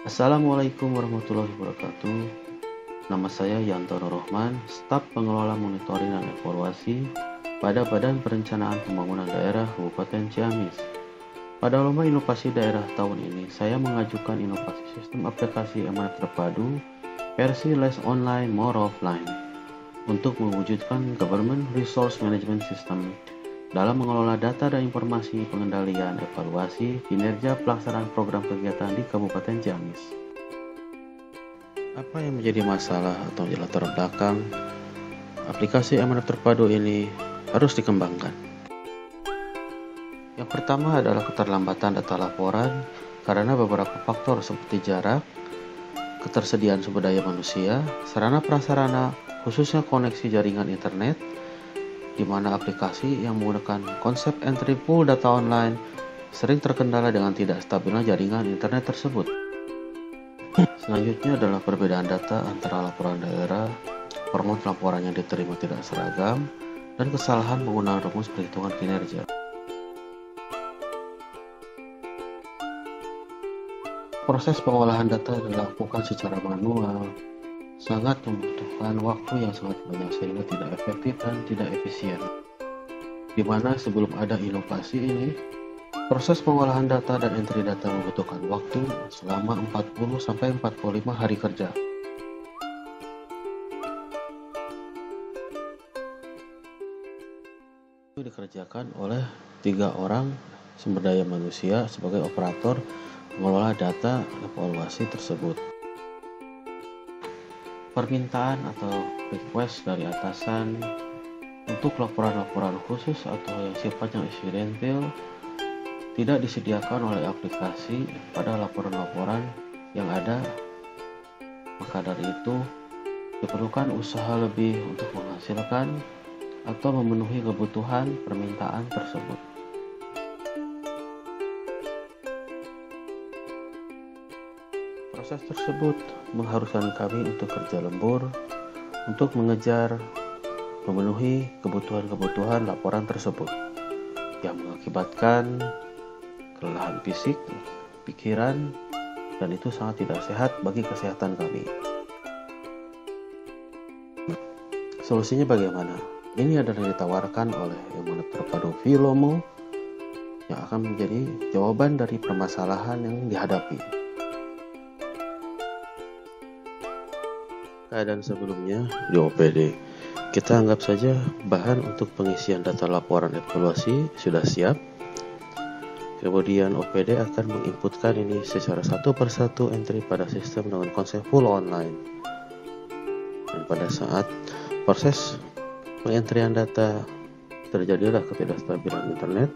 Assalamualaikum warahmatullahi wabarakatuh. Nama saya Yanto Rohman, staf pengelola monitoring dan evaluasi pada Badan Perencanaan Pembangunan Daerah Kabupaten Ciamis. Pada Lomba Inovasi Daerah tahun ini, saya mengajukan inovasi sistem aplikasi amanat terpadu versi less online more offline untuk mewujudkan Government Resource Management System dalam mengelola data dan informasi pengendalian, evaluasi, kinerja pelaksanaan program kegiatan di Kabupaten Ciamis. Apa yang menjadi masalah atau latar belakang aplikasi amanat terpadu ini harus dikembangkan? Yang pertama adalah keterlambatan data laporan karena beberapa faktor seperti jarak, ketersediaan sumber daya manusia, sarana prasarana, khususnya koneksi jaringan internet, di mana aplikasi yang menggunakan konsep entry pool data online sering terkendala dengan tidak stabilnya jaringan internet tersebut. Selanjutnya adalah perbedaan data antara laporan daerah, format laporan yang diterima tidak seragam, dan kesalahan penggunaan rumus perhitungan kinerja. Proses pengolahan data dilakukan secara manual, sangat membutuhkan waktu yang sangat banyak sehingga tidak efektif dan tidak efisien. Di mana sebelum ada inovasi ini, proses pengolahan data dan entry data membutuhkan waktu selama 40-45 hari kerja. Itu dikerjakan oleh 3 orang sumber daya manusia sebagai operator mengelola data evaluasi tersebut. Permintaan atau request dari atasan untuk laporan-laporan khusus atau yang sifatnya insidental tidak disediakan oleh aplikasi pada laporan-laporan yang ada. Maka dari itu diperlukan usaha lebih untuk menghasilkan atau memenuhi kebutuhan permintaan tersebut. Proses tersebut mengharuskan kami untuk kerja lembur untuk mengejar memenuhi kebutuhan-kebutuhan laporan tersebut yang mengakibatkan kelelahan fisik, pikiran, dan itu sangat tidak sehat bagi kesehatan kami. Solusinya bagaimana? Ini adalah ditawarkan oleh amanat terpadu Filomo yang akan menjadi jawaban dari permasalahan yang dihadapi. Keadaan sebelumnya di OPD, kita anggap saja bahan untuk pengisian data laporan evaluasi sudah siap. Kemudian OPD akan menginputkan ini secara satu persatu entry pada sistem dengan konsep full online. Dan pada saat proses pengentrian data terjadilah ketidakstabilan internet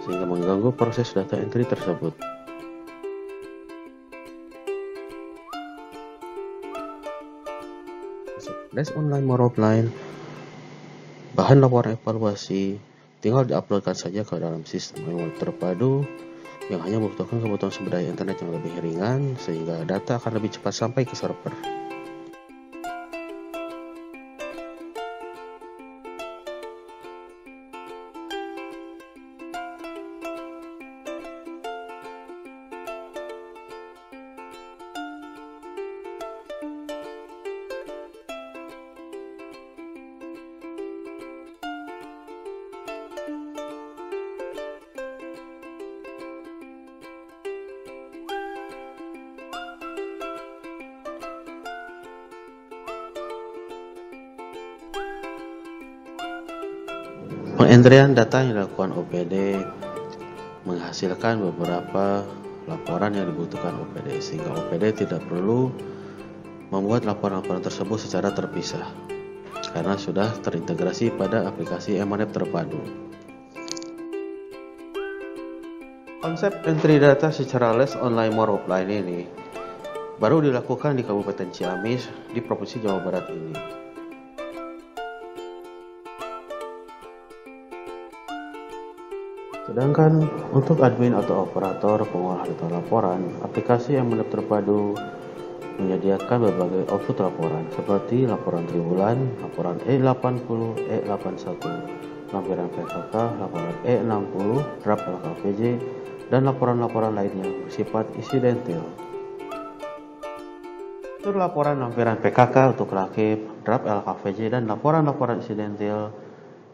sehingga mengganggu proses data entry tersebut. Less online more offline, bahan laporan evaluasi tinggal diuploadkan saja ke dalam sistem amanat terpadu yang hanya membutuhkan kebutuhan sumber daya internet yang lebih ringan sehingga data akan lebih cepat sampai ke server. Pengendrian data yang dilakukan OPD menghasilkan beberapa laporan yang dibutuhkan OPD sehingga OPD tidak perlu membuat laporan-laporan tersebut secara terpisah karena sudah terintegrasi pada aplikasi amanat terpadu. Konsep entry data secara less online more offline ini baru dilakukan di Kabupaten Ciamis di Provinsi Jawa Barat ini. Sedangkan untuk admin atau operator pengolah data laporan, aplikasi amanat terpadu menyediakan berbagai output laporan seperti laporan triwulan, laporan E80, E81, lampiran PKK, laporan E60, draft LKPJ, dan laporan-laporan lainnya bersifat insidental Fitur laporan lampiran PKK untuk rakib, draft LKVJ, dan laporan-laporan insidentil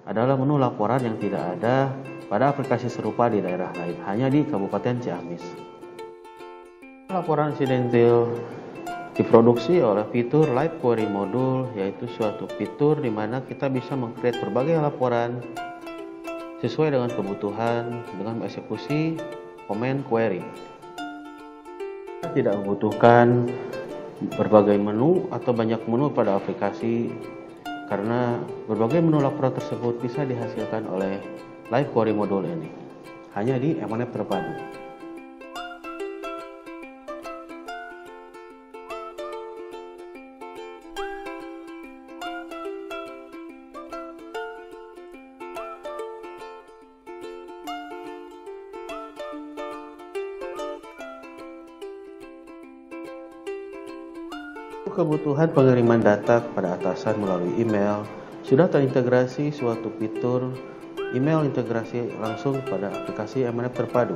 adalah menu laporan yang tidak ada pada aplikasi serupa di daerah lain, hanya di Kabupaten Ciamis. Laporan insidentil diproduksi oleh fitur Live Query Module, yaitu suatu fitur di mana kita bisa meng-create berbagai laporan sesuai dengan kebutuhan dengan mengeksekusi command query. Kita tidak membutuhkan berbagai menu atau banyak menu pada aplikasi karena berbagai menu laporan tersebut bisa dihasilkan oleh Live Query Module ini hanya di Emonep terpadu. Kebutuhan pengiriman data kepada atasan melalui email sudah terintegrasi suatu fitur email integrasi langsung pada aplikasi Emonep terpadu.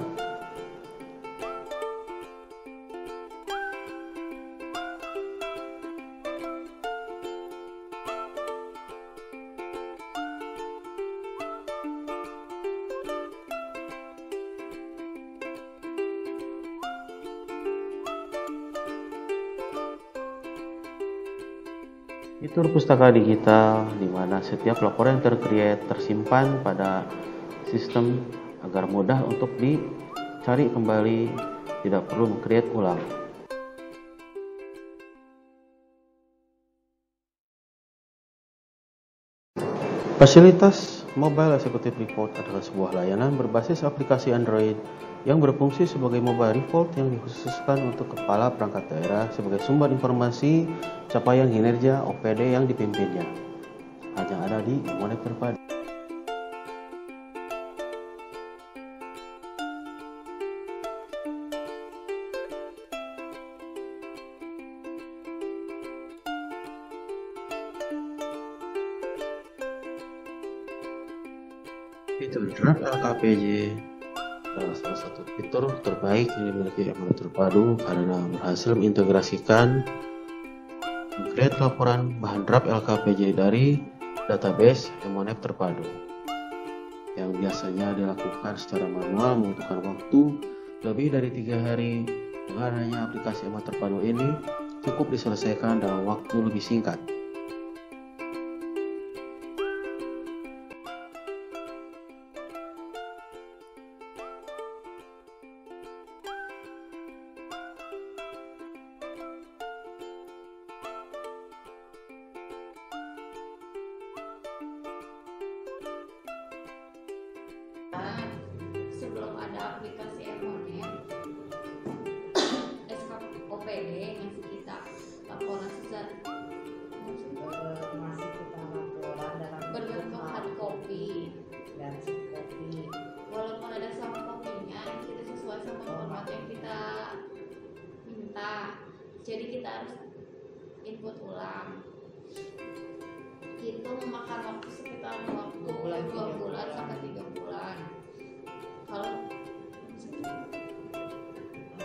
Fitur pustaka digital di mana setiap laporan yang tercreate tersimpan pada sistem agar mudah untuk dicari kembali, tidak perlu meng-create ulang. Fasilitas Mobile Executive Report adalah sebuah layanan berbasis aplikasi Android yang berfungsi sebagai mobile report yang dikhususkan untuk kepala perangkat daerah sebagai sumber informasi capaian kinerja OPD yang dipimpinnya. Hanya ada di Emonep terpadu. Fitur draft LKPJ adalah salah satu fitur terbaik yang dimiliki Emonep terpadu karena berhasil mengintegrasikan create laporan bahan draft LKPJ dari database Emonep terpadu yang biasanya dilakukan secara manual membutuhkan waktu lebih dari 3 hari. Dengan adanya aplikasi Emonep terpadu ini cukup diselesaikan dalam waktu lebih singkat. Sebelum ada aplikasi Emonep, SKOPD masih kita laporan secara masih kita laporan dalam berbentuk hard copy dan soft copy. walaupun ada soft copy-nya kita sesuai sama format yang kita minta, jadi kita harus input ulang. Itu memakan waktu sekitar 2 bulan sampai 3 bulan. Kalau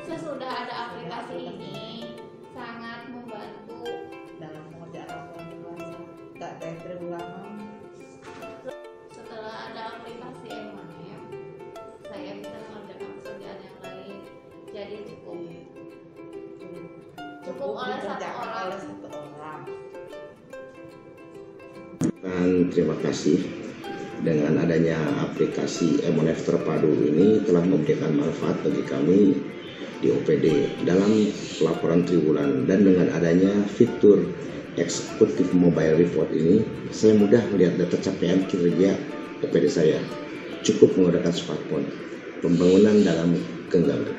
sesudah ada aplikasi ini sangat membantu Dalam mengerjakan laporan dewasa tak ada yang terulang. Setelah ada aplikasi Emonep, saya bisa mengerjakan pekerjaan yang lain. Jadi cukup oleh satu orang. Terima kasih. Dengan adanya aplikasi Emonep terpadu ini telah memberikan manfaat bagi kami di OPD dalam laporan triwulan, dan dengan adanya fitur eksekutif mobile report ini saya mudah melihat data capaian kinerja OPD saya. Cukup menggunakan smartphone. Pembangunan dalam genggaman.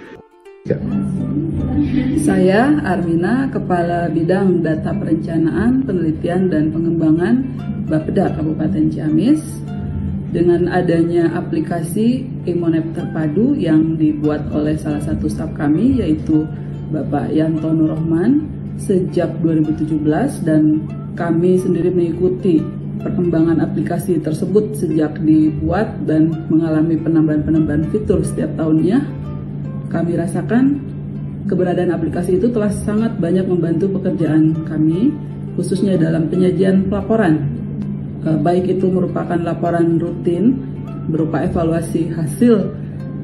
Saya Armina, Kepala Bidang Data Perencanaan, Penelitian dan Pengembangan Bapeda Kabupaten Ciamis. Dengan adanya aplikasi Emonep terpadu yang dibuat oleh salah satu staf kami yaitu Bapak Yanto Nurrohman sejak 2017, dan kami sendiri mengikuti perkembangan aplikasi tersebut sejak dibuat dan mengalami penambahan fitur setiap tahunnya. Kami rasakan keberadaan aplikasi itu telah sangat banyak membantu pekerjaan kami, khususnya dalam penyajian pelaporan. Baik itu merupakan laporan rutin berupa evaluasi hasil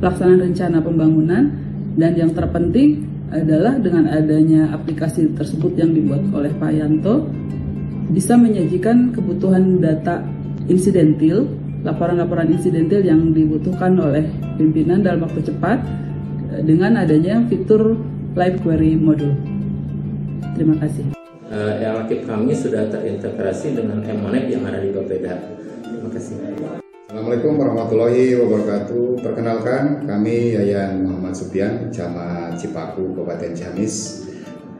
pelaksanaan rencana pembangunan, dan yang terpenting adalah dengan adanya aplikasi tersebut yang dibuat oleh Pak Yanto, bisa menyajikan kebutuhan data insidentil, laporan-laporan insidentil yang dibutuhkan oleh pimpinan dalam waktu cepat dengan adanya fitur live query module. Terima kasih. Aktif kami sudah terintegrasi dengan Emonep yang ada di Bapeda. Terima kasih. Assalamualaikum warahmatullahi wabarakatuh. Perkenalkan, kami Yayan Muhammad Supian, Camat Cipaku, Kabupaten Ciamis.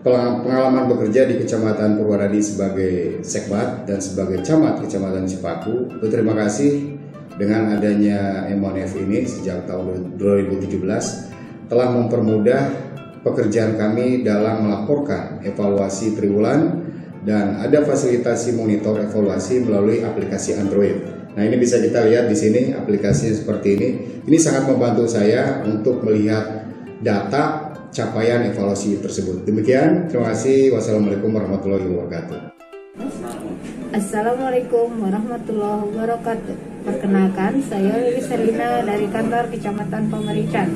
Pengalaman bekerja di Kecamatan Purwadadi sebagai Sekbat dan sebagai Camat Kecamatan Cipaku. Berterima kasih dengan adanya Emonep ini sejak tahun 2017 telah mempermudah pekerjaan kami dalam melaporkan evaluasi triwulan dan ada fasilitasi monitor evaluasi melalui aplikasi Android. Nah, ini bisa kita lihat di sini aplikasinya seperti ini. Ini sangat membantu saya untuk melihat data capaian evaluasi tersebut. Demikian, terima kasih. Wassalamualaikum warahmatullahi wabarakatuh. Assalamualaikum warahmatullahi wabarakatuh. Perkenalkan, saya Lilis Selina dari kantor Kecamatan Pemarican.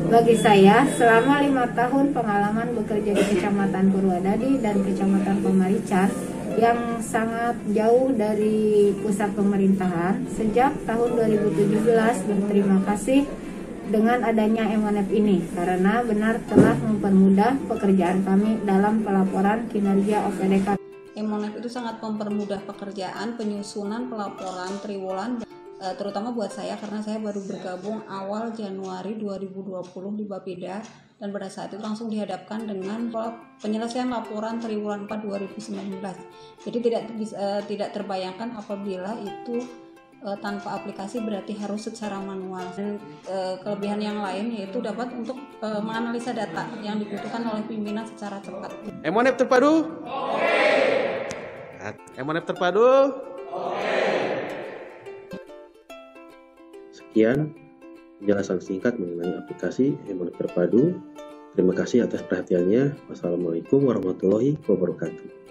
Bagi saya, selama 5 tahun pengalaman bekerja di Kecamatan Purwadadi dan Kecamatan Pemarican yang sangat jauh dari pusat pemerintahan, sejak tahun 2017 berterima kasih dengan adanya Emonep ini, karena benar telah mempermudah pekerjaan kami dalam pelaporan kinerja OPD. Emonep itu sangat mempermudah pekerjaan penyusunan pelaporan triwulan, terutama buat saya karena saya baru bergabung awal Januari 2020 di Bapeda, dan pada saat itu langsung dihadapkan dengan penyelesaian laporan triwulan 4 2019. Jadi tidak terbayangkan apabila itu tanpa aplikasi, berarti harus secara manual. Dan kelebihan yang lain yaitu dapat untuk menganalisa data yang dibutuhkan oleh pimpinan secara cepat. Emonep terpadu? Emonep terpadu? Sekian penjelasan singkat mengenai aplikasi Emonep terpadu. Terima kasih atas perhatiannya. Wassalamualaikum warahmatullahi wabarakatuh.